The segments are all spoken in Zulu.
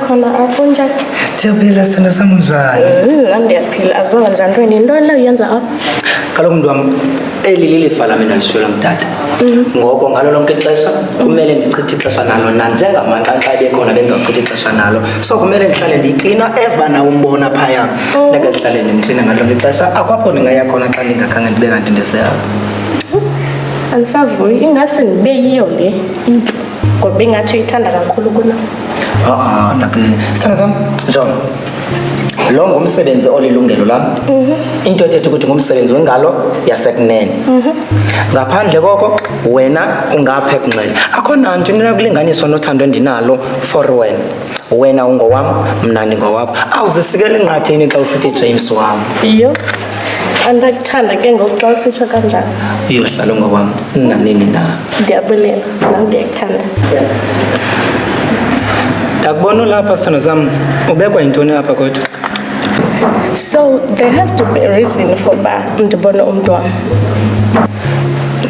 Khona apho njani? Ndiyaphila sithando sam unjani? Ndiyaphila aziba njani ntweni yintoni le uyenza apha? Kaloku mntu wam eli lilifa lam endalishiyo ngutata. Ngoko ngalo lonke ixesha kumele ndichithe ixesha nalo nanjengamanxa bekhona benza uchitha ixesha nalo. So kumele ndihlale ndiyiklina eziba nawo umbona phaya. Leke ndihlale ndimklina ngalo lonke ixesha akwapho ndingaya khona xa ndingakhange ndibe kanti ndisehamba. Andisavuyi ingase ndibe yiyo le into ngoba ingathi uyithanda kakhulu kunam. Nakhe sithando sam John. Lo ngumsebenzi olilungelo lam. Into ethetha ukuthi ngumsebenzi wengalo yasekunene. Ngaphandle koko wena ungaphe kunxele. Akho nanto ninakulinganiswa nothando endinalo for wena. Wena ungowam, mna ndingowakho. Awuzisikele inqatheni xa usithi James wam. Iyo. Andakuthanda ke ngoku xa usitsho kanjalo. Iyohlala ngowam nanini na. Ndiyabulela, nam ndiyakuthanda. Ndakubona lapha sithando sam ubekwa yintoni apha kodwa? So there has to be a reason for ndibone umntu wam.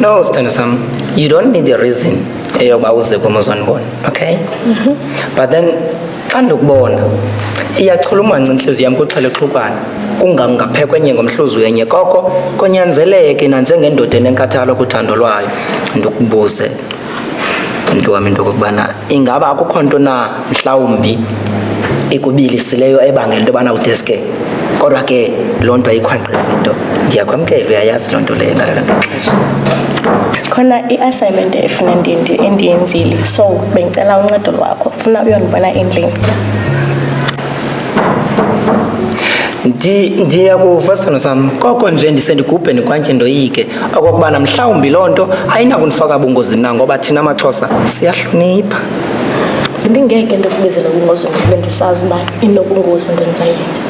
No, sithando sam, you don't need a reason eyokuba uze kum uzondibona, okay? But then xa ndikubona iyachulumance intliziyo yam kuxhele xhukwana kungangaphekwe enye ngomhluzi wenye koko konyanzeleke nanjengendoda enenkathalo kuthando lwayo ndikubuze mntu wami into okokubana ingaba akukho nto na mhlawumbi ikubilisileyo ebangela into yobana udeske kodwa ke loo nto ayikhwanqisa into ndiyakwamkela uyayazi loo nto leyo ngalelo ngexesha khona i-assignment efuna endiyenzile so bengicela uncedo lwakho funa uyondibona endlini. Ndiyakuva sithando sam koko nje ndisendigubhe ndikwantye ndoyike okokubana mhlawumbi loo nto ayinakundifaka bungozini na ngoba thina amaXhosa siyahlonipha. Ndingeke ndikubizele ubungozi ndibe ndisazi uba inobungozi into endizayenza.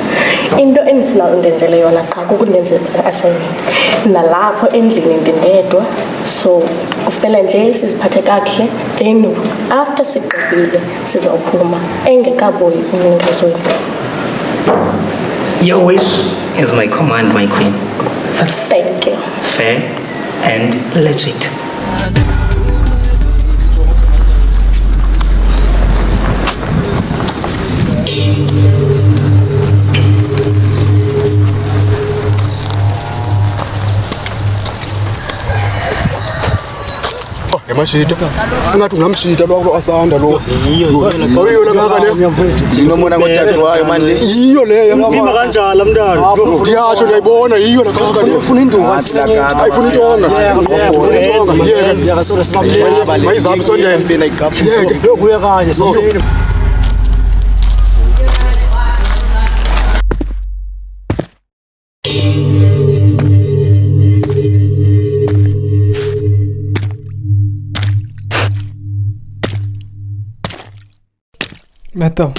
Into endifuna undenzele yona qha kukundenzela i-assignment nalapho endlini ndindedwa so kufanele nje siziphathe kakuhle then after sigqibile sizawuphuma engekabuyi umnikazi wethu. Your wish is my command, my queen. That's Thank you. Fair and legit. Mashita ungathi ungamshita lo asanda lo iyo la ngaka le Nginomona ngothathe wayo manje iyo le ngivima kanjalo mntana ndiyatsho ndiyayibona iyo la ngaka le ufuna indunga ayifuna intona yakasolo sisamle mayizami sondela yeke kuya kanye so Metal.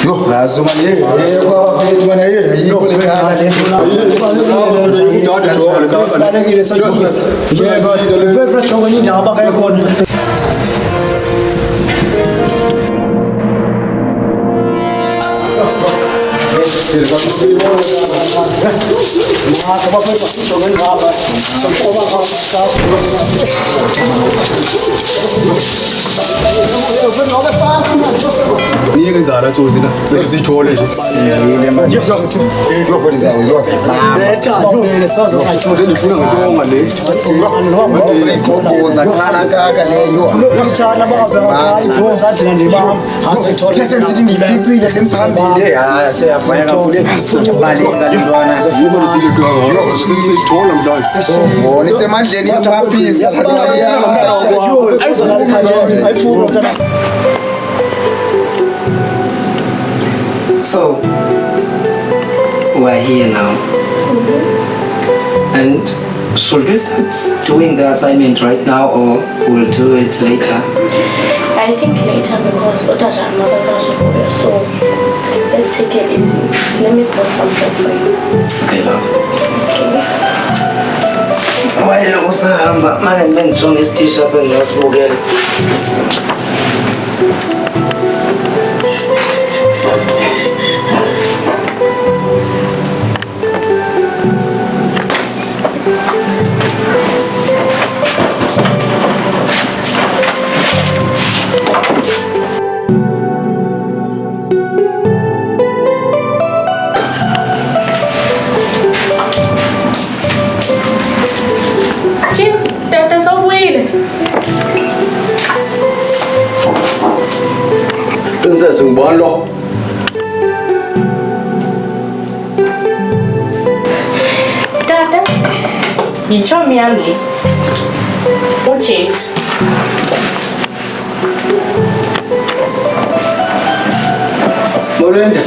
Yo, lazo manje. Kwa phethu mana yikho le bekhala le. Sibalekile soyifisa. Yebo, very fresh jonga indaba kayikhona. Niye kenzala Nkosi la. Sizithole nje. Siyile manje. Yokho lizakwenziwa Ngene soze sayithola ngifuna ngitonga le. Uza qala kaka leyo. Lokutshana bangavela sadla ndibam asayithola Sesithi ngificile senisihambile. Ha siyafaya kakhulu esibaleka lentwana. Yebo sizithole ngayo. Sizithola mntwana. Ngone semandleni yamaphisa. So we're here now. And should we start doing the assignment right now or we'll do it later? I think later because utata another person, so let's take it easy. Let me pour something for you. Okay, love. Okay. While usahamba manje bengijonga isithisha bengasibukela. Jim, that's so weird. Princess ngibona lo. Tata, yichomi yami. James. Molweni ndoda.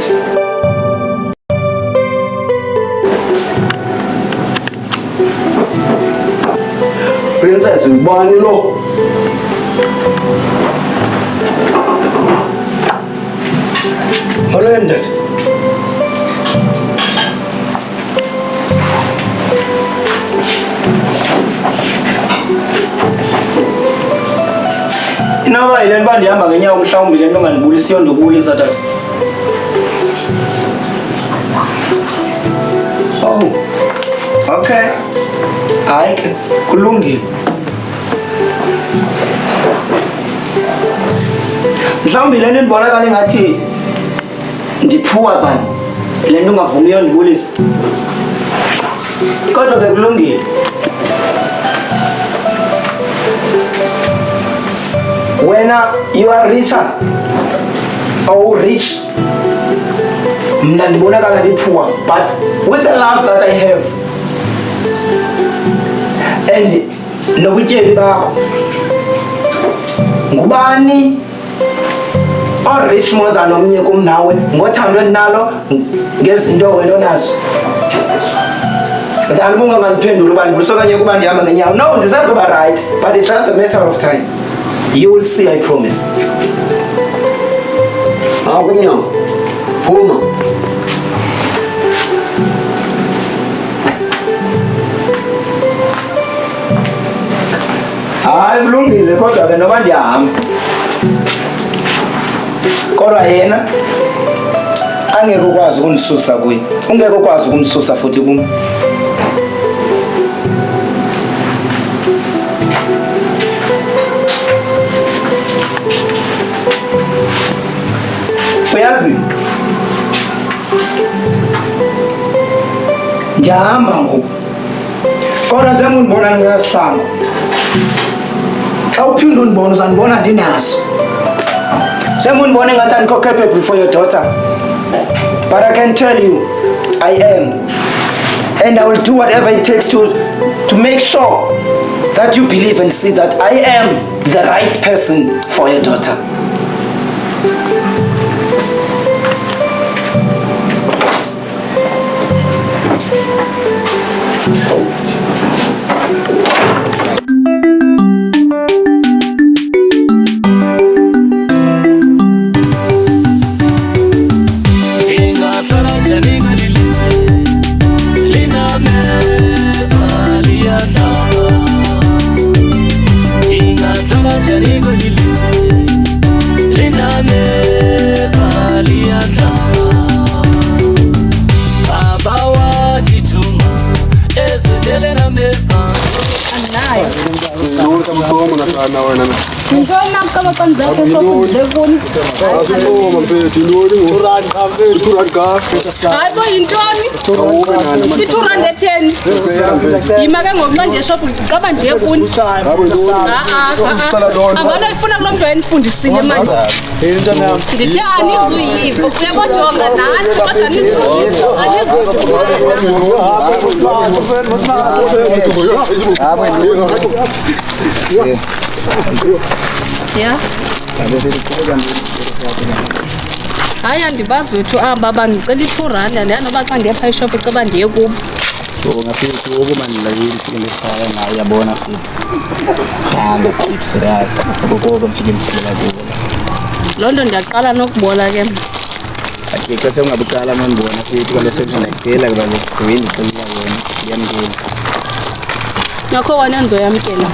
Princess ngibani lo? Molweni ndoda. Inoba yile nto bandihamba ngenyawo mhlawumbi le nto ngandibulisiyo ndokubulisa tata. Oh. Okay. Hayi ke kulungile. Mhlawumbi le nto ndibonakala ngathi ndiphuwa bani. Le nto ungavumiyo ndibulisa. Kodwa ke kulungile. When you are richer or rich, mna ndibonakala ndiphuwa, but with the love that I have and nobutyebi bakho, ngubani or rich more than omnye kum nawe ngothando endinalo ngezinto wena onazo. Ndalibunga ngandiphendula uba ndibuliswa kanye kuba ndihamba ngenyawo. No, ndisazoba right, but it's just a matter of time. You will see, I promise. Kumnyango. Phuma. Hayi kulungile kodwa ke noba ndiyahamba. Kodwa yena angeke ukwazi ukundisusa kuye. Ungeke ukwazi ukumsusa futhi kum. Uyazi? Ndiyahamba ngoku. Kodwa njengoba undibona ngingasihlangu. Xa uphinda undibona uzandibona ndinaso. Njengoba undibona ngathi andikho capable for your daughter. But I can tell you, I am. And I will do whatever it takes to make sure that you believe and see that I am the right person for your daughter. Ngibona kama kwanza ke sokuzekuni. Asithoma mfethu intoni ngo? Rand mfethu. 2 rand ka. Hayibo yintoni? 10. Yima ke ngokuba nje shop ngicaba nje kuni. Angona ifuna kulo mntu enifundisile manje. Ndithi anizuyivo kuyabojonga nani kodwa Yeah. Hayi andibazi wethu aba bandicela i2 rand andiyanoba xa ndiye phaa ishop iceba ndiye kubo. Ngafika ukuba ndilayini fike ndihlala naye yabona futhi. Hamba serious. Akukho mfike ndithela kubo. Loo nto ndiyaqala nokubola ke. Ake xa sengabuqala nondibona futhi kwalese ndiyakudela kuba ngwini xela yona. Yamkela. Nakho wena ndizoyamkela.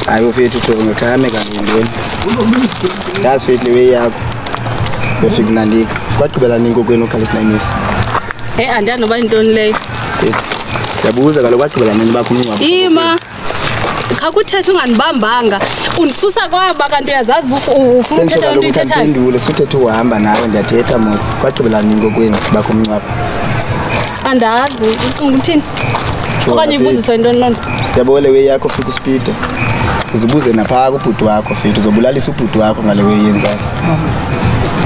Hayi ufethu uthoko ngekhame kanindweni. Yazi fethu lewe yakho. Befika nandika. Kwagqibela ninkokwenu ukhalisinaimisi. Andiyanoba intoni leyo. Yabuza kaloku kwagqibela nini bakho umncwabo. Ima. Khakuthetha unganibambanga. Undisusa kwaba kanti uyazazi ufuna uthetha into ithethayo. Sendiphendule suthetha uhamba nawe ndiyathetha musi. Kwagqibela ninkokwenu bakho umncwabo. Andazi ucinga uthini? Okanye ibuziswa intoni loo nto? Yabona lewe yakho fika uspeede. Uzibuze napha kubhuti wakho fethu uzobulalisa ubhuti wakho ngale we yenzayo.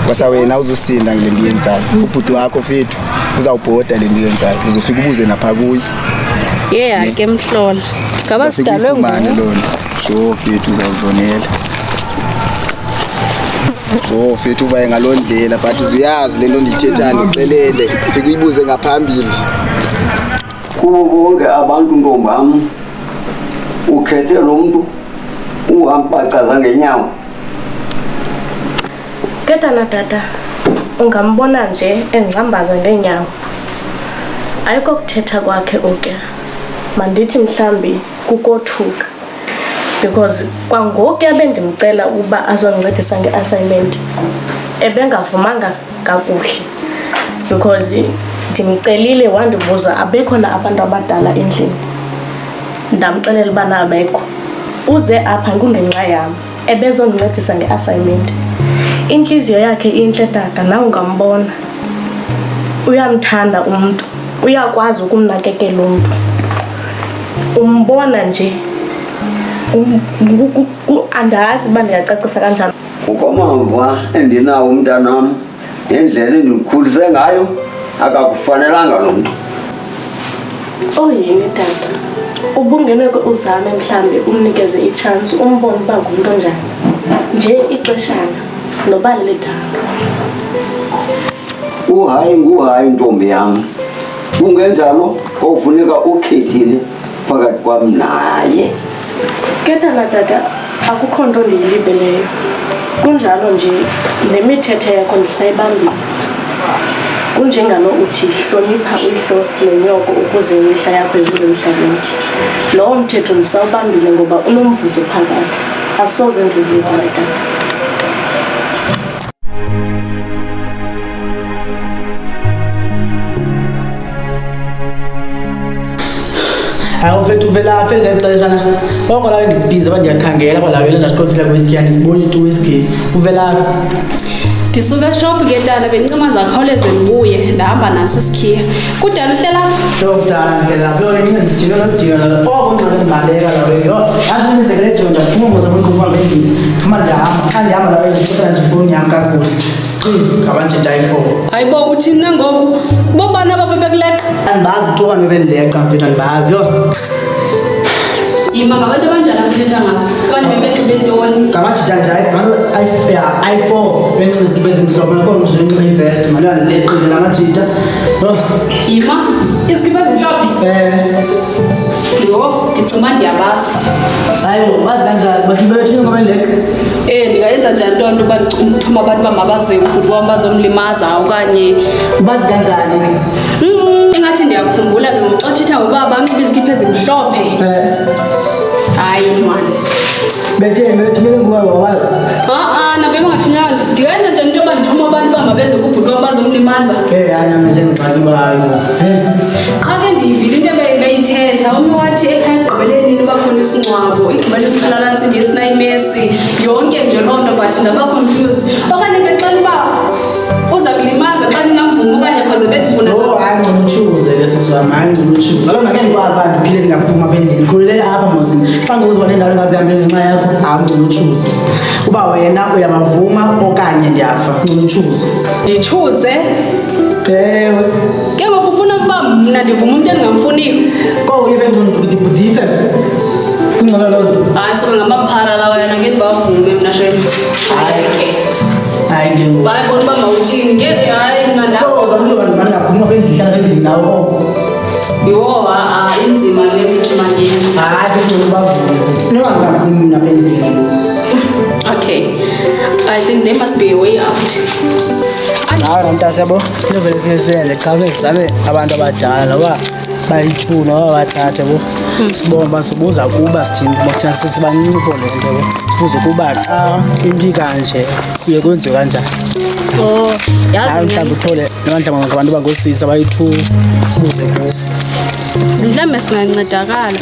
Kwasa wena uzusinda ngale nto yenzayo. Ubhuti wakho fethu uzawubhoda le nto yenzayo. Uzofika ubuze napha kuyi. Yeah ke mhlola. Ngaba sidalwe ngubani lo nto? Sho fethu uzawuvonela. Oh fethu uvaye ngaloo ndlela but uyazi le nto ndiyithethayo uxelele fika uyibuze ngaphambili. Kubo bonke abantu ntombam ukhethe lo mntu uhambacaza ngenyawo. Ketana tata ungambona nje engcambaza ngeenyawo. Ayikho kuthetha kwakhe oke. Mandithi mhlambi kukothuka. Because kwangoku abendimcela uba azoncedisa ngeassignment ebengavumanga kakuhle. Because ndimcelile wandibuza abekhona abantu abadala endlini. Ndamxelela bana abekho. Uze apha kungenxa yam ebezondincedisa ngeassignment. Inhliziyo yakhe intle tata nawe ungambona. Uyamthanda umuntu. Uyakwazi ukumnakekela umuntu. Umbona nje andazi uba ndiyacacisa kanjani. Ngokwamava endinawo umntanam nendlela endimkhulise ngayo akakufanelanga lo mntu. Yini tata? Ubungeneke uzame mhlambi umnikeze ichance umbone uba ngumntu onjani. Nje ixeshana noba lidala. Uhayi nguhayi ntombi yam. Kungenjalo kofuneka ukhethile phakathi kwam naye. Ketana tata akukho nto ndiyilibeleyo. Kunjalo nje nemithetho yakho ndisayibambile. Kunjengalo uthi hlonipha uyihlo nenyoko ukuze imihla yakho ibuye emhlabeni. Lowo mthetho ndisawubambile ngoba unomvuzo phakathi. Asoze ndilibale tata. Awufethu vela phela ngexesha na. Oko la ndibhiza bandiyakhangela kwa lawe la ndaqofika kwisiki andisiboni tu whisky. Uvela Ndisuka shop ke tata bendincama zakhawuleze ndibuye ndahamba naso isikhiya. Kudala uhlela Dr. Ngela lo yini ndijilo nodino la. Oko ngixele ndibaleka lawe yo. Azinizekele jonga phuma ngoza ngokuba bendini. Phuma ndihamba xa ndihamba lawe ndithatha nje ifoni yam kakuhle. Ngabanje dayifo. Hayibo uthini nangoku? Bobana babebekuleqa. Andibazi tu kanye bendileqa mfethu andibazi yo. Yima ngabantu abanjani akuthetha ngabo? Kanti bebenxibe ntoni? Ngamajita nje i4 benxibe izikipa ezimhlophe nakhona nje benxibe ivest manje leqile ngamajita. Yima izikipa ezimhlophe? Yo ndicuma ndiyabazi. Hayibo bazi kanjani bathi bethini ngoba leqa? Ndingayenza njani nto uba ndithuma abantu bamabaze ubhuti wam bazomlimaza okanye bazi kanjani? Ingathi ndiyakhumbula ke ngoxa uthetha ngoba banxibe izikipa ezimhlophe. Hayi mani. Bethumele nguba wawazi? Nabe bangathunyanga ndingayenza njani into yoba ndithuma abantu bamabeze kubhuti wam bazomlimaza? Anyameze ngixaki bayo. Qha ke ndiyivile into beyithetha omnye wathi ekhaya ekugqibeleni uba khona isingcwabo igqibele umkhala lantsimbi yesinayimesi. Yho wathi ndaba confused. Okanye bexela uba uza kulimaza xa ningamvumi okanye khoze bendifuna. Oh, hayi ngikuchuze leso sami, hayi ngikuchuze. Kaloku ngeke ndikwazi uba ndiphile ndingaphuma apha endlini. Ndikhulele apha mosini. Xa ngokuziba nendawo engazihambi ngenxa yakho, hayi ngikuchuze. Uba wena uyabavuma okanye ndiyafa, ngikuchuze. Ndichuze? Ewe. Ke ngoku ufuna uba mna ndivuma umntu endingamfuniyo? Kowu ibe ngibhudife. Kungcono loo nto. Hayi suka ngamaphara lawa yena ngeke ndibavume mna shem. Hayi ke. Hayi ke ngoku. Hayi bona uba mawuthini ngeke hayi mna So uzamntu bangaphuma apha endlini hlala endlini nawo oko. Yho inzima le mithi manyenzi. Hayi ke bavume. Noba ngingaphumi apha endlini. Okay. I think there must be a way out. Hayi nomntase yabo levele phezele cha bezame abantu abadala noba bayithuna noba bathathe bo sibomba sibuza kuba sithini mosina sisibancifo le nto bo sibuze kuba xa into ikanje kuye kwenziwe kanjani. Oh, hayi mhlawumbi uthole namhlanje ngabantu bangosisa bayi-2 sibuze kubo mhlawumbe singancedakala.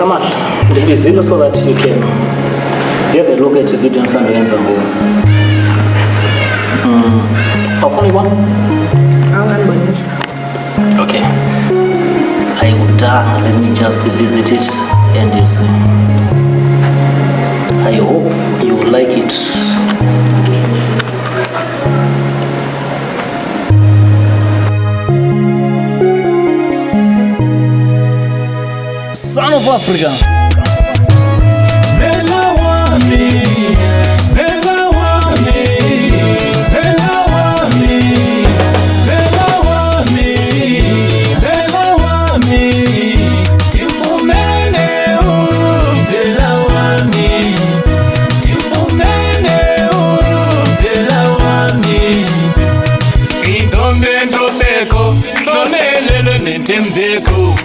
Amahla ndibizile so that you can have a look at the video endisandoyenza ngoku. Awufuna uyibona? Awungandibonisa. Okay. Ayikudanga, let me just visit it and you see. I hope you will like it. Son of Africa. Tembeko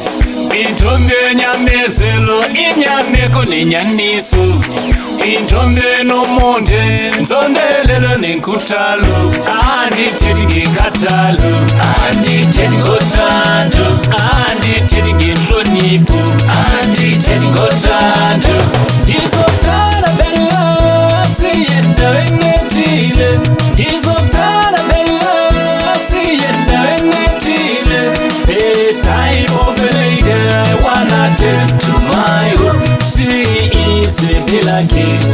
intombe nyamezelo inyameko nenyaniso intombe nomonde nzondelelo nenkuthalo andithethi ngenkathalo andithethi ngothando andithethi ngentlonipho andithethi ngothando ndizokuthanda bela siye endaweni ethile ndizokuthanda bela siye endaweni ethile. The type of a lady I wanna take to my home. She is a pillar,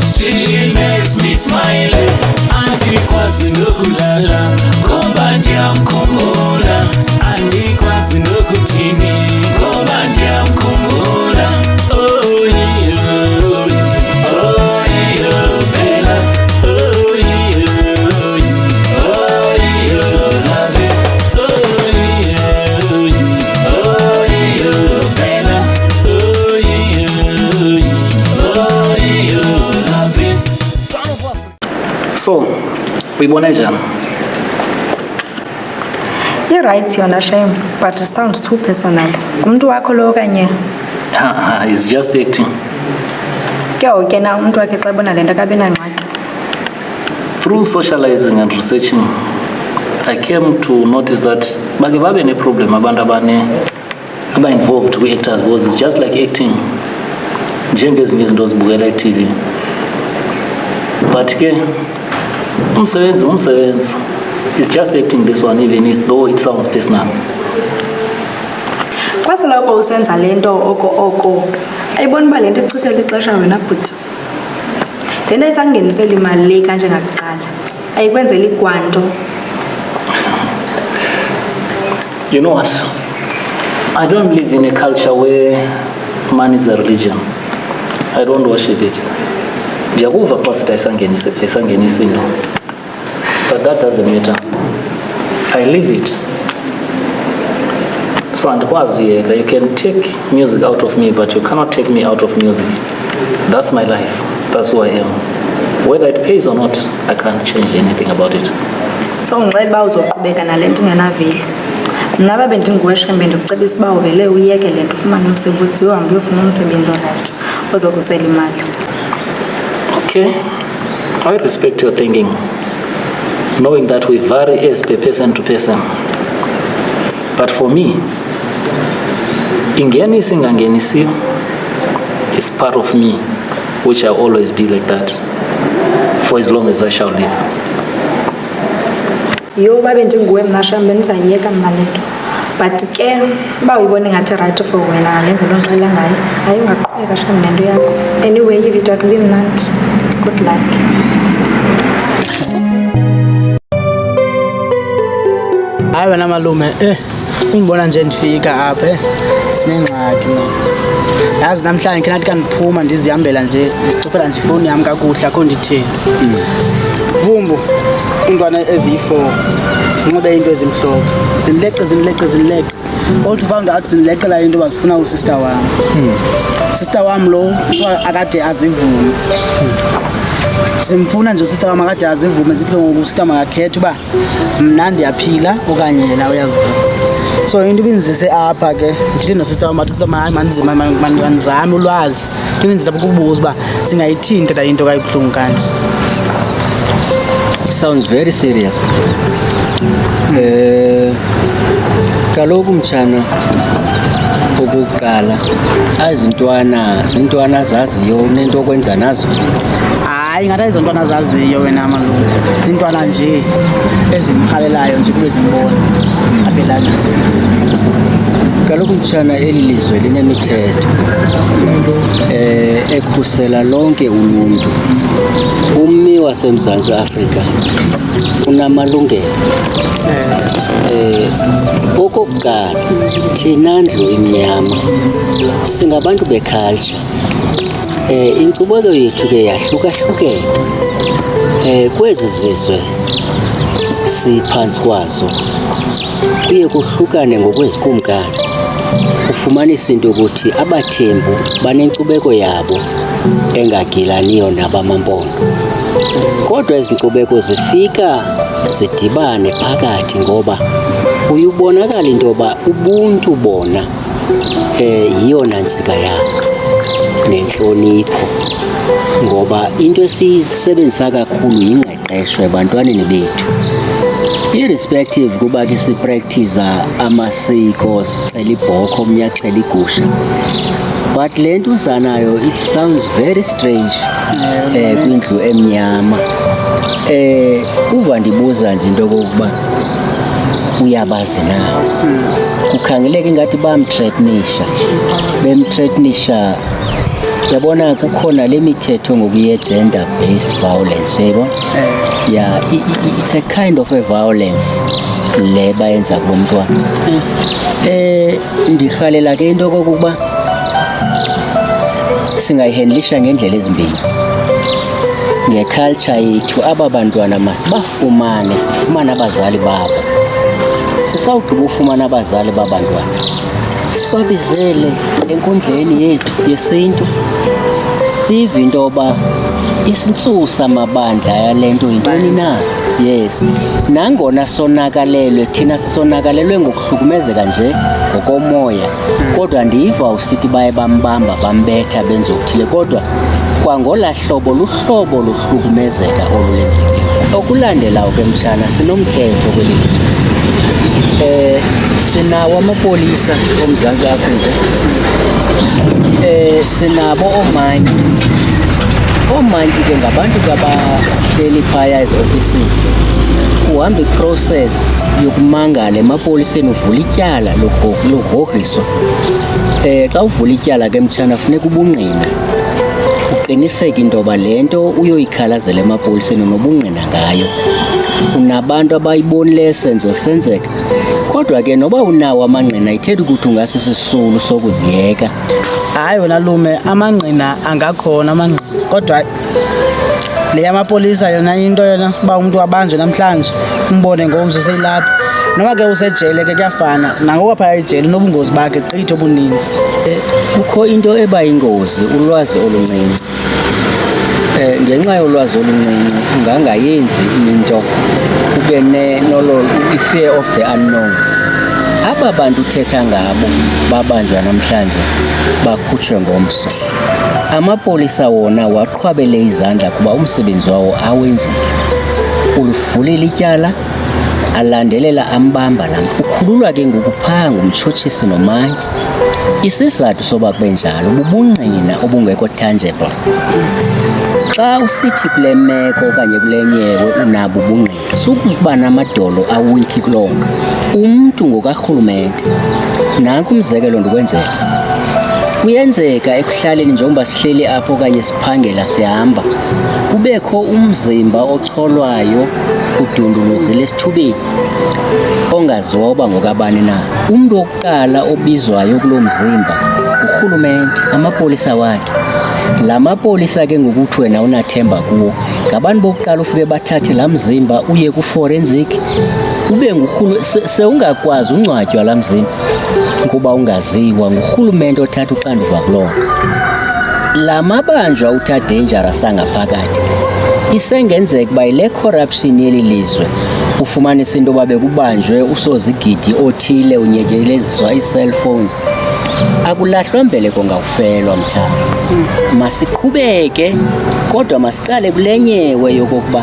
she makes me smile. Antikwazi nokulala, ngoba ndiyamkhumbula. Antikwazi nokuthini, ngoba ndiyamkhumbula. Oh yeah, oh yeah, Bella. Oh yeah, oh yeah, love it. So, uyibone njani? You're right yona shame, but it sounds too personal. Ngumntu wakho lo kanye? It's just acting. Ke uke na umntu wakhe xa ebona le nto akabe nangxaki. Through socializing and researching, I came to notice that bake babe ne-problem abantu aba-involved kwi-actors because it's just like acting njengezinye izinto ozibukela i-TV. But ke umsebenzi it's just acting this one even though it sounds personal. Kwasoloko usenza le nto oko ayibona uba le nto ichithela ixesha wena bhuti. Le nto isangenisela imali le kanje ngakuqala ayikwenzela ikwanto. You know what? I don't live in a culture where money is a religion. I don't worship it. Ndiyakuva kwa sithi ayisangenisi into. But that doesn't matter. I live it. So andikwazi uyeka. You can take music out of me, but you cannot take me out of music. That's my life. That's who I am. Whether it pays or not, I can't change anything about it. So ngicela uba uzoqhubeka nale nto ingenavili. Mna babe ndinguweshembe ndikucebisa uba uvele uyeke le nto ufumane umsebenzi uhambe uyofuna umsebenzi orayithi ozokuzela imali. Okay, I respect your thinking, knowing that we vary as per person to person. But for me, ingenisi ingangenisiyo is part of me. which I'll always be like that for as long as I shall live. Yo babe ndinguwe mna shambe ndizayiyeka mna le nto. But ke uba uyibona ngathi right for wena le ndlela onxelela ngayo, hayi ungaqhubeka shambe nento yakho. Anyway, ividiyo yakho ibimnandi. Good luck. Hayi wena malume, ungibona nje ndifika apha, sinengxaki mna. Yazi namhlanje ke nathi kandiphuma ndizihambela nje, ndizicofela nje ifowuni yam kakuhle akho nditheni. Vumbu, iintwana eziyi-4 zinxibe into ezimhlophe, zinleqe. All to found out zinleqela into bazifuna usister wam. Sister wam lo kuthiwa akade azivume. Simfuna nje usister wam akade azivume, zithi ke ngoku usister makakhethe uba mna ndiyaphila okanye yena uyazivuma. So into ibinzise apha ke ndithi nosister wam athi sister manizame ulwazi. Into ibinzise apha kubuza uba singayithini tata into kayibuhlungu kanje. It sounds very serious. Kaloku mtshana okokuqala zintwana zaziyo nento okwenza nazo. Hayi ngathi izo ntwana zaziyo wena malume. Zintwana nje ezimkhalelayo nje kube zimbona aphelana. Kaloku mtshana eli lizwe linemithetho ekhusela lonke uluntu. Ummi waseMzantsi Afrika unamalungelo. Okokuqala thina ndlu imnyama singabantu beculture. Inkcubeko yethu ke yahlukahlukene. Kwezi zizwe siphantsi kwazo kuye kuhlukane ngokwezikumkani. Ufumanisa into ukuthi abathembu banenkcubeko yabo engagilaniyo nabamampondo. Kodwa izinkcubeko zifika zidibane phakathi ngoba uyubonakala into yoba ubuntu bona yiyona ntsika yabo nenhlonipho. Ngoba into esiyisebenzisa kakhulu yingqeqesho ebantwaneni bethu. Irrespective kuba ke sipractice amasiko, sixhela ibhoko, omnye axhela igusha. But le nto uzanayo it sounds very strange kwindlu emnyama. Uva ndibuza nje into okokuba uyabazi na. Kukhangeleka ingathi bemthreatenisha. Yabona kukhona le mithetho ngokuye gender based violence yebo. Yeah, it's a kind of a violence le bayenza kumntwana. Ndikhalela ke into okokuba singayihandlisha ngendlela ezimbili. Ngeculture yethu aba bantwana masibafumane, sifumane abazali babo. Sisawugqiba ufumana abazali babantwana, sibabizele enkundleni yethu yesintu, sive into yoba isintsusa mabandla yale nto yintoni na. Yes, nangona sonakalelwe, thina sisonakalelwe ngokuhlukumezeka nje ngokomoya, kodwa ndiva usithi baye bambamba bambetha benza okuthile, kodwa kwangola hlobo luhlobo lohlukumezeka olulenzekileyo. Okulandelayo ke mtshana sinomthetho kweli lizwe. Sinawo amapolisa oMzantsi Afrika. Sinabo oomantyi. Oomantyi ke ngabantu abahleli phaya eziofisini. Kuhamba iprocess yokumangala emapoliseni, uvula ityala logrogriso. Xa uvula ityala ke mtshana funeka ubungqina. Uqiniseke into yoba le nto uyoyikhalazela emapoliseni nobungqina ngayo. Unabantu abayibonileyo senzo senzeka. Kodwa ke noba unawo amangqina ithethi ukuthi ungasisisulu sokuziyeka. Hayi wena lume, amangqina angakhona amangqina. Kodwa le yamapolisa yona into yona uba umuntu wabanjwe namhlanje umbone ngomso seyilapha. Noma ke usejele ke kuyafana. Nangoku phaya ejele nobungozi bakhe gqitha obuninzi. Kukho into eba yingozi, ulwazi oluncinci. Ngenxa yolwazi oluncinci ungangayenzi into kube i-fear of the unknown. Aba bantu uthetha ngabo babanjwa namhlanje bakhutshwe ngomso. Amapolisa wona waqhwabele izandla kuba umsebenzi wawo awenzile. Ulivulile ityala, alandelela ambamba lama. Ukhululwa ke ngokuphanga umtshutshisi nomantyi. Isizathu soba kube njalo bubungqina obungekho tangible. Xa usithi kule meko okanye kule nyewe unabo ubungqina, sukuba namadolo awiki kuloo nto. Umntu ngokarhulumente, nanku umzekelo ndikwenzela. Kuyenzeka ekuhlaleni njengoba sihleli apho okanye siphangela sihamba, kubekho umzimba ocholwayo udunduluzile esithubeni ongazoba ngokabani na. Umntu wokuqala obizwayo kuloo mzimba ngurhulumente, amapolisa wakhe. La mapolisa ke ngokuthi wena unathemba kuwo, ngabantu bokuqala ufike bathathe la mzimba uye ku-forensic, ube sewungakwazi uncwatywa la mzimba kuba ungaziwa ngurhulumente othatha uxanduva kuloo. La mabanjwa utha dangerous angaphakathi isengenzeka uba yile corruption yeli lizwe ufumanisa into yoba bekubanjwe usozigidi othile unyetyeleziswa ii-cellphones. Akulahlwa mbeleko ngawufelwa mtshana. Masiqhubeke kodwa masiqale kule nyewe yokokuba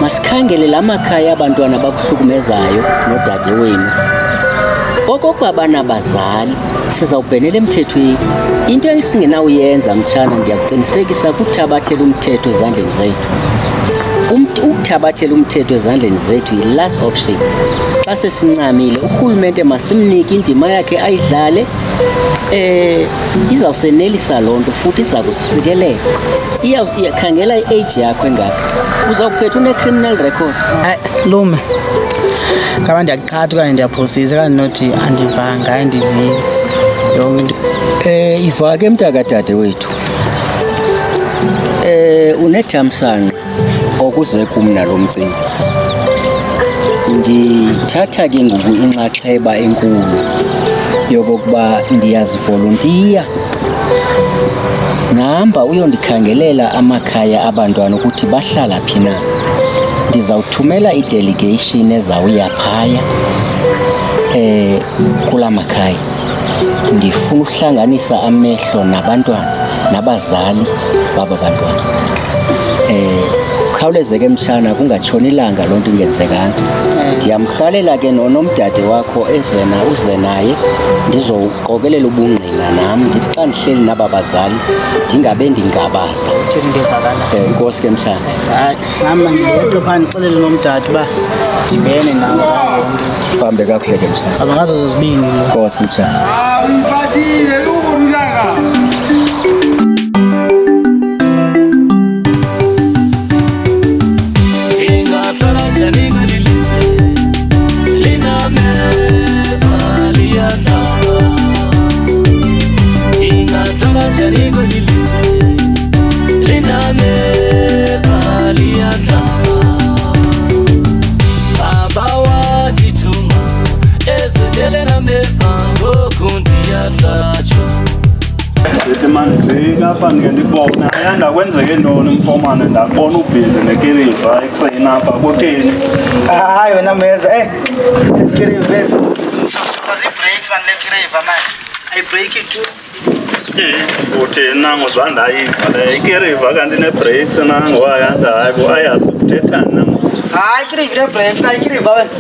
masikhangele la makhaya abantwana abakuhlukumezayo nodade wenu. Okokuba banabazali sizawubhenela emthethweni. Into esingenawuyenza mtshana ndiyakuqinisekisa kukuthabathela umthetho ezandleni zethu. Ukuthabathela umthetho ezandleni zethu yi-last option. Xa sesincamile urhulumente masimnike indima yakhe ayidlale. Izawusenelisa loo nto futhi iza kusikelela. Iyakhangela i-age yakho engaka, uzawuphetha une-criminal record. Lume ngaba ndiyaqhatha okanye ndiyaphosisa kanti nothi andivanga andivile yonke into. Iva ke mntakadade wethu, unethamsanqa okuze kumna lo mcimbi. Ndithatha ke ngoku inxaxheba enkulu yokokuba ndiyazivolontiya nahamba uyondikhangelela amakhaya abantwana ukuthi bahlala phi na. Ndizawuthumela i-delegation ezawuya phaya kula makhaya. Ndifuna ukuhlanganisa amehlo nabantwana nabazali baba bantwana. Khawulezeke mtshana kungatshoni ilanga loo nto ingenzekanga. Ndiyamhlalela ke nomdade wakho uze naye ndizowuqokelela ubungqina nam ndithi xa ndihleli naba bazali ndingabe ndingabaza. Inkosi ke mtshana. Hayi hamba ndiyeqe phaa ndixelele nomdade uba ndidibene nawo. Uhambe kakuhle ke mtshana. Aba ngazo zozibini. Inkosi mtshana. Apha ndibona ayandakwenzeke ntoni mfomane, ndakubona ubhizi nekiliva ekuseni apha kutheni? Hayi wena meza esikiliva ezi sokusuka zii-breaks mani lekiliva mani ayibreaki tu. Kutheni nango zandayiva le ikiliva kanti nee-breaks nango ayandako ayazi ukuthethani nango. Hayi ikiliva nee-breaks na ikiliva wena.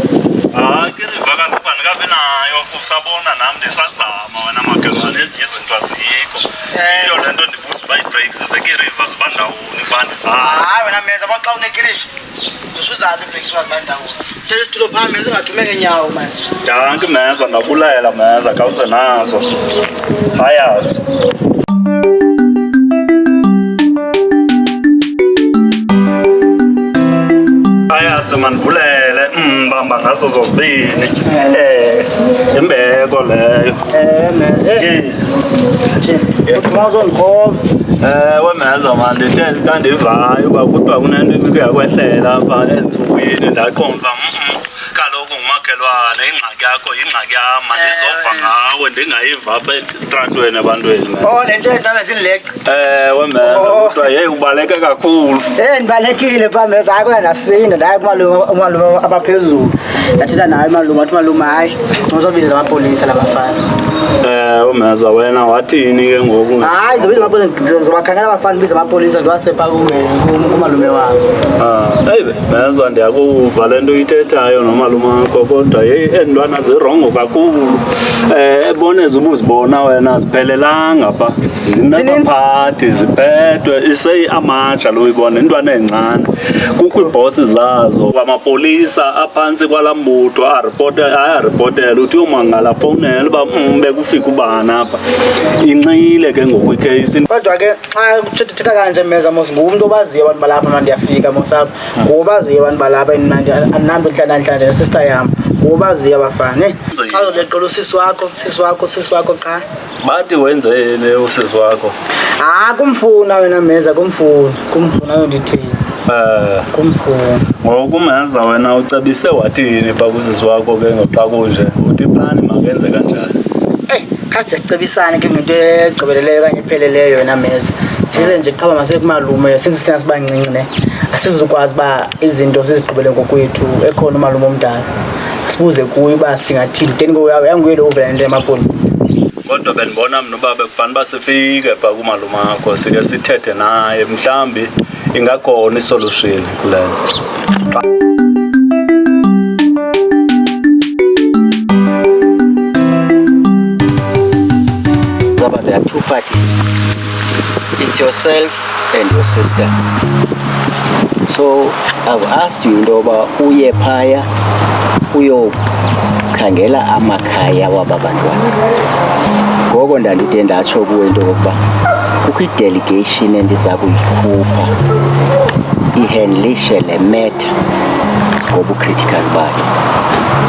Hayi ikiliva kaloku andikabi nayo, usabona nam ndisazama wena makhelwane izinto azikho. Yiyo le nto ndibuza uba ii-breaks zekiliva ziba ndawoni uba ndizazi. Hayi wena meza uba xa unekiliva usuzazi ii-breaks uba ziba ndawoni. Thetha isitulo phaa meza ungathume ngeenyawo mani. Danki meza, ndabulela meza khawuze nazo. Ayazi. Ayazi mandibulele bamba ngazo zozibini. Imbeko leyo. Meze. Uthi mawuzondikhomba. Wemeza mani ndithe xa ndivayo uba kuthiwa kunento kuyakwehlela apha entsukwini ndaqonda uba kaloku ngumakhelwane ingxaki yakho yingxaki yam, mandizova ngawe ndingayiva apha esitratweni ebantwini. Le nto yento bezindileqa. Wemeza kuthiwa yeyi ubaleke kakhulu. Ndibalekile phaa meza hayi kuya ndasinda ndaya kumalume abaphezulu ndathetha naye umalume wathi umalume hayi uzobizela amapolisa la bafana. Wemeza wena wathini ke ngoku? Hayi zobiza amapolisa ndizobakhangela abafana ndibiza amapolisa ndiwasepha kumalume wabo. Eyibe meza ndiyakuva le nto uyithethayo nomalume wakho kodwa yeyi eentwana zirongo kakhulu. eboneza ubuzibona wena ziphelelanga pha zinabaphathi ziphethwe amatsha lo uyibona intwana encane kukho iibhosi zazo kwamapolisa aphantsi kwalaa mbutho ayaripotela uthi yomangala fowunela uba bekufika ubani apha inxile ke ngoku ikheyisi. Kodwa ke xa uthetha kanje meza mos ngumntu obaziyo abantu balapha mna ndiyafika mos apha ngobaziyo abantu balapha andinamntu nhlanantlanje nesister yam ngobaziyo abafana xa uleqela usisi wakho qha bathi wenzele usisi wakho kumfuna wena meza kumfuna yondithini kumfuna ngoku meza wena ucebise wathini pha kusisi wakho ke ngoxa kunje uthi iplani makenze kanjani khaside sicebisane ke ngento egqibeleleyo okanye epheleleyo wena meza size nje qhaba masekumalume since thina sibancinci ne asizukwazi uba izinto sizigqibele ngokwethu ekhona umalume omdala sibuze kuyo uba singathini then yanguye lo uvela into yamapolisa. Kodwa bendibona mna uba bekufanele uba sifike pha kumalume akho sike sithethe naye mhlawumbi ingakhona isolution kule nto. There are two parties. It's yourself and your sister. So I've asked you ndoba uye phaya uyokhangela amakhaya waba bantwana. Ngoko ndandide ndatsho kuwe into yokuba kukho i-delegation endiza kuyikhupha ihandlishe le matter ngobucritical bayo.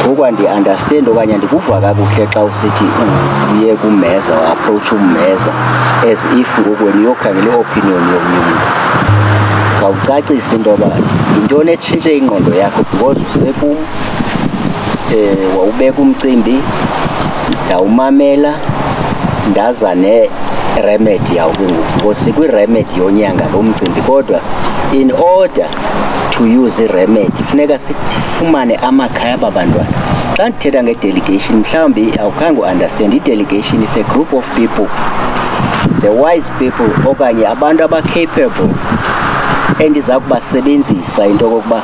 Ngoku andi-understand okanye andikuva kakuhle xa usithi uye kumeza approach ummeza as if ngoku wena uyokhangela i-opinion yomnye umntu. Khawucacise into yoba yintoni etshintshe ingqondo yakho because usekum wawubeka umcimbi ndawumamela ndaza ne-remedy yawo ke ngoku because sikwi-remedy yonyanga lo mcimbi kodwa in order to use i-remedy funeka sifumane amakhaya babantwana. Xa ndithetha nge-delegation mhlawumbi awukhange u-understand i-delegation is a group of people, the wise people okanye abantu aba-capable endiza kubasebenzisa into yokokuba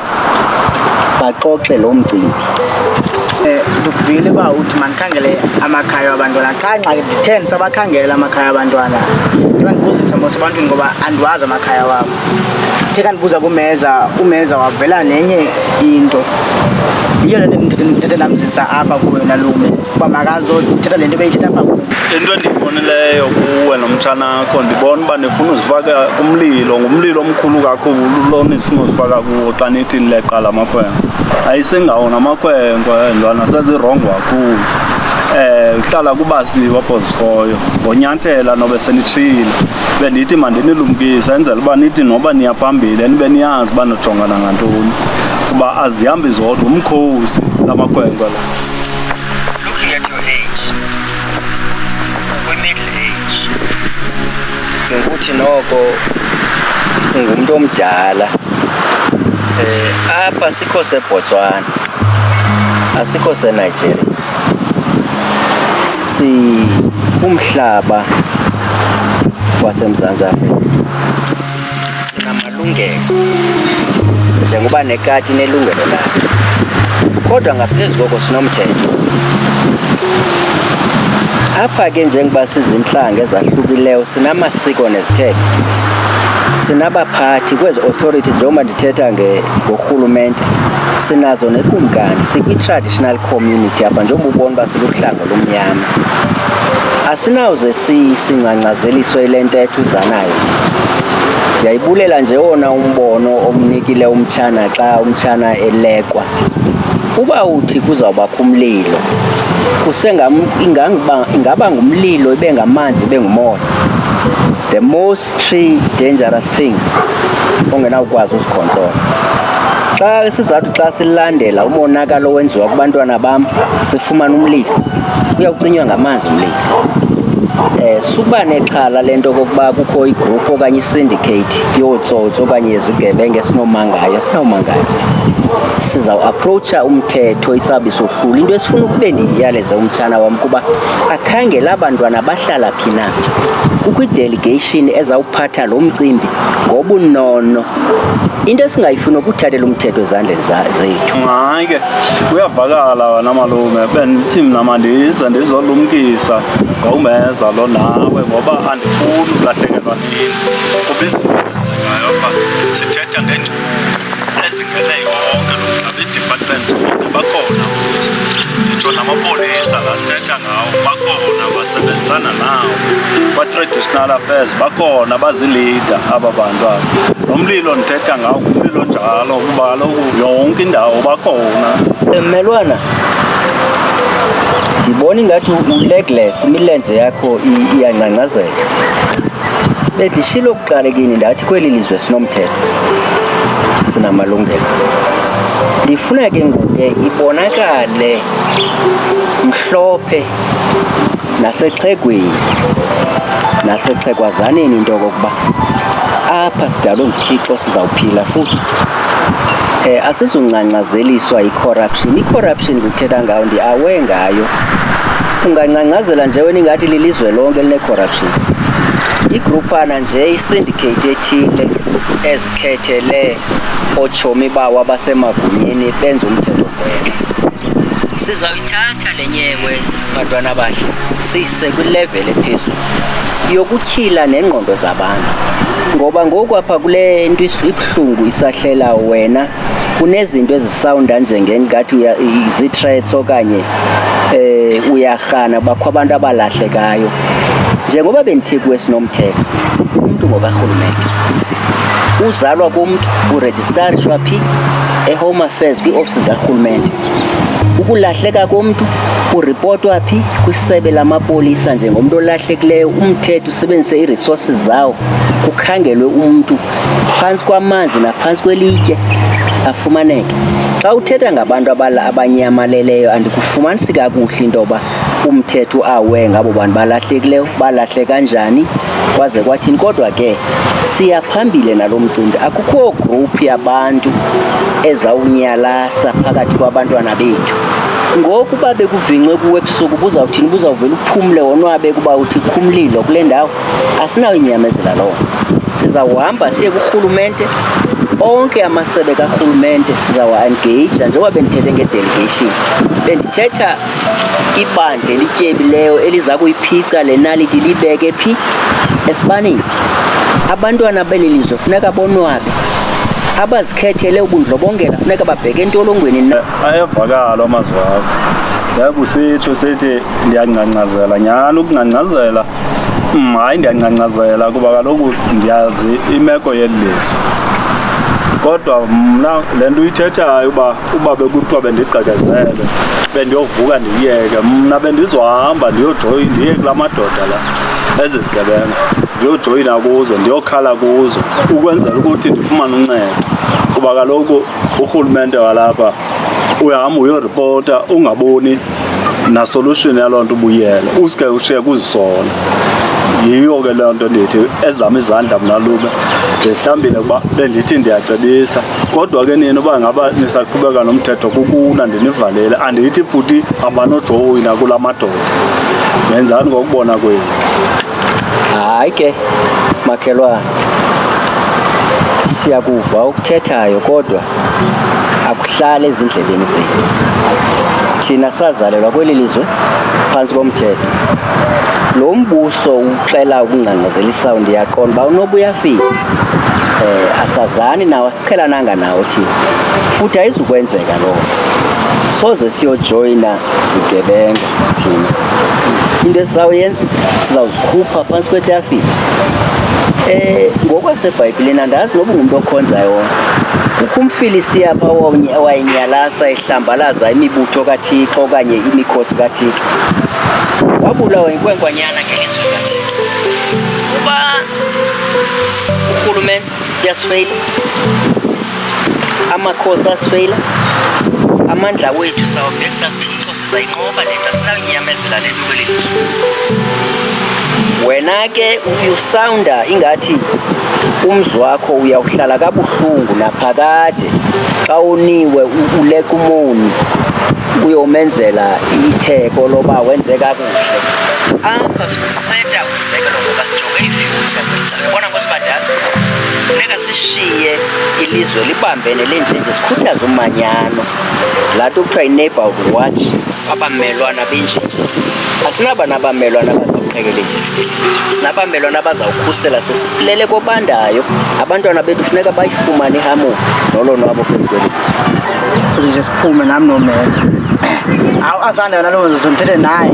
baxoxe lo mcimbi. Ndikuvile uba uthi mandikhangele amakhaya abantwana xa ngxaki ndithe ndisabakhangela amakhaya abantwana ndibandibuzisa mos ebantwini ngoba andiwazi amakhaya wabo. Ndithe kandibuza umeza wavela nenye into yiyo le nto ndithethe ndamzisa apha kuwe nalume uba makazothetha le nto beyithetha apha kuwe. Into endiyibonileyo kuwe nomtshanakho ndibona uba nifuna uzifaka kumlilo ngumlilo omkhulu kakhulu lo nifuna uzifaka kuwo xa nithi nileqa amakhwenkwe. Ayisengawo namakhwenkwe ntwana sezirongo kakhulu. Uhlala kubasiwa apho zikhoyo ngonyathela nobe senitshile bendithi mandinilumkise enzela uba nithi noba niya phambili nibe niyazi uba nijongana ngantoni kuba azihambi zodwa umkhosi lamakhwenkwe la. Looking at your age, we-middle age, ndicinga ukuthi noko ungumntu omdala. Apha sikho seBotswana, asikho seNigeria. Umhlaba waseMzantsi Afrika sinamalungelo njengoba nekati nelungelo layo, kodwa ngaphezu koko sinomthetho. Apha ke njengoba sizinhlanga ezahlukileyo sinamasiko nezithethe, sinabaphathi kwezi authorities njengoba ndithetha ngorhulumente sinazo nekumkani sikwi-traditional community apha njengoba ubona uba siluhlanga lomnyama. Asinawuze singcangcazeliswe ile ntetho uzanayo. Ndiyayibulela nje wona umbono omnikile umtshana xa umtshana eleqwa. Uba uthi kuzawubakho umlilo ingaba ngumlilo ibe ngamanzi ibe ngumoya, the most three dangerous things ongenawukwazi uzikhontrola. Xa sizathu xa silandela umonakalo owenziwa kubantwana bam sifumana umlilo uyawucinywa ngamanzi umlilo. Suba nexhala lento kokuba kukho igroup okanye isyndicate yootsotsi okanye yezigebenga esinomangayo sizawuapproacha umthetho isabi sohlula. Into esifuna ukube ndiyiyaleze umtshana wam kuba akhangela abantwana bahlala phi na kukho i-delegation ezawuphatha lo mcimbi ngobunono. Into esingayifuna ukuthathela umthetho ezandleni zethu. Hayi ke uyavakala wena malume bendithi mna mandize ndizolumkisa ngomeza lo nawe ngoba andifuni ukulahlekelwa nini. Kuba izinto ezenzekayo apha sithetha ngengcinga ezingene yonke lo mhlaba i-department bakhona kuzo. Nditsho namapolisa la sithetha ngawo bakhona basebenzisana nawo. Kwa-traditional affairs bakhona bazilida aba bantu aba. Nomlilo ndithetha ngawo umlilo njalo kuba kaloku yonke indawo bakhona. Mmelwana, ndibona ingathi ulegless imilenze yakho iyangcangcazela. Bendishilo kuqalekini ndathi kweli lizwe sinomthetho sinamalungelo. Ndifuna ke ngoku ibonakale mhlophe nasexhegweni nasexhegwazaneni into kokuba apha sidalwe nguThixo sizawuphila futhi. Asizungcangcazeliswa i-corruption. I-corruption kuthetha ngayo ndi-awe ngayo. Ungangcangcazela nje wena ingathi lilizwe lonke line-corruption. Igrupana nje i-syndicate ethile ezikhethele otshomi bawo abasemagunyeni benza umthetho gwenxa. Sizawuyithatha le nyewe bantwana bahle siyise kwilevel ephezulu yokutyhila nengqondo zabantu. Ngoba ngoku apha kule nto ibuhlungu isahlela wena kunezinto ezisawunda njengengathi zi-threats okanye uyarhana bakho abantu abalahlekayo. Njengoba bendithe kuwe sinomthetho umntu ngokarhulumente uzalwa kumntu uregistrarishwa phi e-Home Affairs kwi-office zikarhulumente. Ukulahleka komntu uripotwa phi kwisebe lamapolisa njengomntu olahlekileyo. Umthetho usebenzise i-resources zawo kukhangelwe umntu phantsi kwamanzi naphantsi kwelitye afumaneke. Xa uthetha ngabantu abanyamaleleyo andikufumanisi kakuhle into yoba umthetho awe ngabo bantu balahlekileyo balahle kanjani kwaze kwathini. Kodwa ke siya phambile nalo mcimbi. Akukho group yabantu ezawunyalasa phakathi kwabantwana bethu. Ngoku uba bekuvinxwe kuwe ebusuku buzawuthini buzawuvela uphumle wonwabe kuba uthi khumlilo kule ndawo. Asinawuyinyamezela loo. Sizawuhamba siye kurhulumente onke amasebe karhulumente sizawa-engage. Njengoba bendithethe nge-delegation bendithetha ibandla elityebileyo eliza kuyiphica le naliti libeke phi esibaneni. Abantwana beli lizwe funeka bonwabe. Abazikhethele ubundlobongela funeka babheke entolongweni. Ayavakala amazwi akho. Njengoba usitsho sithi ndiyangcangcazela nyhani ukungcangcazela. Hayi ndiyangcangcazela kuba kaloku ndiyazi imeko yeli lizwe. Kodwa mna le nto uyithethayo uba bekuthiwa bendigqekezele bendiyovuka ndiyiyeke. Mna bendizohamba ndiye kula madoda la ezizigebenga ndiyojoyina kuzo ndiyokhala kuzo ukwenzela ukuthi ndifumane uncedo. Kuba kaloku urhulumente walapha uyahamba uyoripota ungaboni nasolution yaloo nto ubuyele uske ushiye kuzisola. Yiyo ke loo nto ndithi ezam izandla mna lume ndihlambile ukuba bendithi ndiyacebisa. Kodwa ke nini uba ngaba nisaqhubeka nomthetho kukuna ndinivalele andithi futhi abanojoyina kula madoda. Yenzani ngokubona kwenu? Hayi ke makhelwane, siyakuva ukuthethayo kodwa akuhlali ezindlebeni zethu. Thina sazalelwa kweli lizwe phantsi komthetho. Lo mbuso uxela ukungcangcazela isawundi yaqonda uba unoba uyafika. Asazani nawo asiqhelananga nawo thina futhi ayizukwenzeka loo. Soze siyojoyina zigebenga thina. Into esizawuyenza sizawuzikhupha phantsi kwetafile. Ngokwasebhayibhileni andazi noba ungumntu okhonzayo. Kukho umFilisti apha wayenyalasa ehlambalaza imibutho kaThixo okanye imikhosi kaThixo. Wabulawa yinkwenkwanyana ngelizwi likaThixo. Uba urhulumente uyasifeyila, amakhosi asifeyila, amandla wethu sawabhekisa kuThixo, sizayinqoba le nto, asinawuyinyamezela le nto kweli lizwe. Wena ke uyusawunda ingathi umzi wakho uyawuhlala kabuhlungu naphakade xa uniwe uleqa umoni uyomenzela itheko loba wenze kakuhle apha siseta umzekelo ngoba sijonge ifuture ngibona ngosibadala funeka sishiye ilizwe libambene lenjenje sikhuthaze umanyano laa nto kuthiwa yi-neighborhood watch abamelwana benjenje asinaba nabamelwana abazawuqhekela enje sinabamelwana abazawukhusela sesipilele kobandayo abantwana bethu funeka bayifumane ihamoni nolonwabo phezu kwelizwe so nje siphume nami nomeza awu azande yona loo nto ndithethe naye